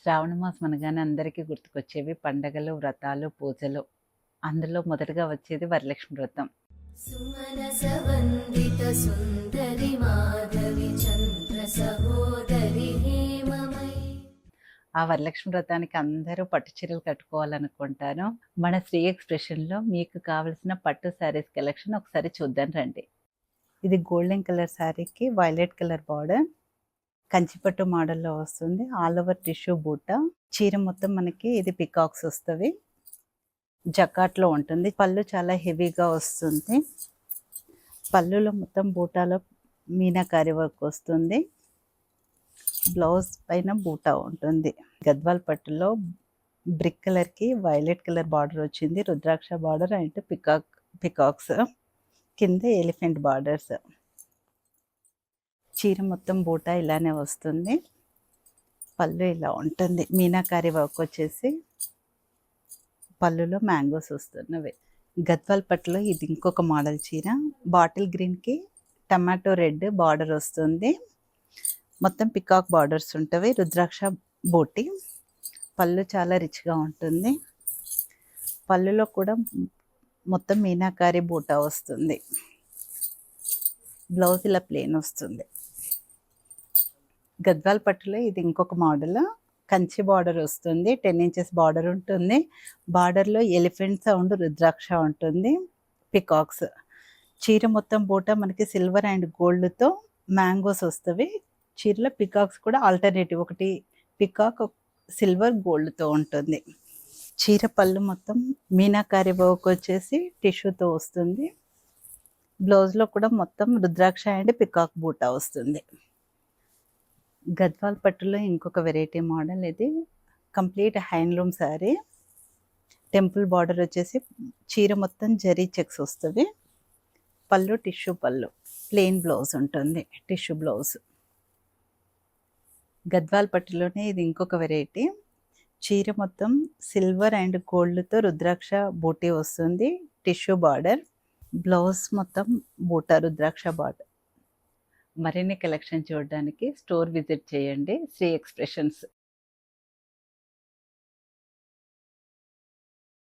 శ్రావణ మాసం అనగానే అందరికీ గుర్తుకొచ్చేవి పండగలు, వ్రతాలు, పూజలు. అందులో మొదటగా వచ్చేది వరలక్ష్మి వ్రతం. సుమనస వందిత సుందరి మాధవి చంద్ర సహోదరి హేమమయి. ఆ వరలక్ష్మి వ్రతానికి అందరూ పట్టు చీరలు కట్టుకోవాలనుకుంటారు. మన శ్రీ ఎక్స్‌ప్రెషన్‌లో మీకు కావాల్సిన పట్టు శారీస్ కలెక్షన్ ఒకసారి చూద్దాం రండి. ఇది గోల్డెన్ కలర్ శారీకి వైలెట్ కలర్ బార్డర్. కంచిపట్టు మోడల్‌లో వస్తుంది. ఆల్ ఓవర్ టిష్యూ బూటా. చీర మొత్తం మనకి ఇది పికాక్స్ వస్తవి. జకాట్లో ఉంటుంది. పళ్ళు చాలా హెవీగా వస్తుంది. పళ్ళులో మొత్తం బూటాలో మీనాకారి వర్క్ వస్తుంది. బ్లౌజ్ పైన బూటా ఉంటుంది. గద్వాల్ పట్టులో బ్రిక్ కలర్‌కి వైలెట్ కలర్ బార్డర్ వచ్చింది. రుద్రాక్ష బార్డర్ అండ్ పికాక్స్. కింద ఎలిఫెంట్ బార్డర్స్. చీర మొత్తం బూటా ఇలానే వస్తుంది. పళ్ళు ఇలా ఉంటుంది. మీనాకారి వర్క్ వచ్చేసి పళ్ళులో మ్యాంగోస్ వస్తున్నవి. గద్వాల్ పట్టులో ఇది ఇంకొక మోడల్ చీర. బాటిల్ గ్రీన్‌కి టమాటో రెడ్ బార్డర్ వస్తుంది. మొత్తం పికాక్ బార్డర్స్ ఉంటవి. రుద్రాక్ష బూటీ. పళ్ళు చాలా రిచ్‌గా ఉంటుంది. పళ్ళులో కూడా మొత్తం మీనాకారి బూటా వస్తుంది. బ్లౌజ్ ఇలా ప్లెయిన్ వస్తుంది. గద్వాల్ పట్టులో ఇది ఇంకొక మోడల్. కంచి బార్డర్ వస్తుంది. 10 ఇంచెస్ బార్డర్ ఉంటుంది. బార్డర్‌లో ఎలిఫెంట్ సౌండ్ రుద్రాక్ష ఉంటుంది. పికాక్స్. చీర మొత్తం బూటా మనకి సిల్వర్ అండ్ గోల్డ్‌తో మ్యాంగోస్ వస్తవి. చీరలో పికాక్స్ కూడా ఆల్టర్నేటివ్. ఒకటి పికాక్ సిల్వర్ గోల్డ్‌తో ఉంటుంది. చీర పళ్ళు మొత్తం మీనాకారి వర్క్ వచ్చేసి టిష్యూతో వస్తుంది. బ్లౌజ్‌లో కూడా మొత్తం రుద్రాక్ష అండ్ పికాక్ బూటా వస్తుంది. గద్వాల్ పట్టులో ఇంకొక వెరైటీ మోడల్ ఇది. Complete handloom sari. Temple border వచ్చేసి చీర మొత్తం జరీ చెక్స్ వస్తవి. పళ్ళు టిష్యూ పళ్ళు. ప్లెయిన్ బ్లౌజ్ ఉంటుంది. Tissue blouse. గద్వాల్ పట్టులోనే ఇది ఇంకొక వెరైటీ. చీర మొత్తం సిల్వర్ అండ్ గోల్డ్‌తో రుద్రాక్ష బూటీ వస్తుంది. Tissue border. బ్లౌజ్ మొత్తం బూటా రుద్రాక్ష బార్డర్. మరిన్ని కలెక్షన్ చూడడానికి స్టోర్ విజిట్ చేయండి శ్రీ ఎక్స్‌ప్రెషన్స్.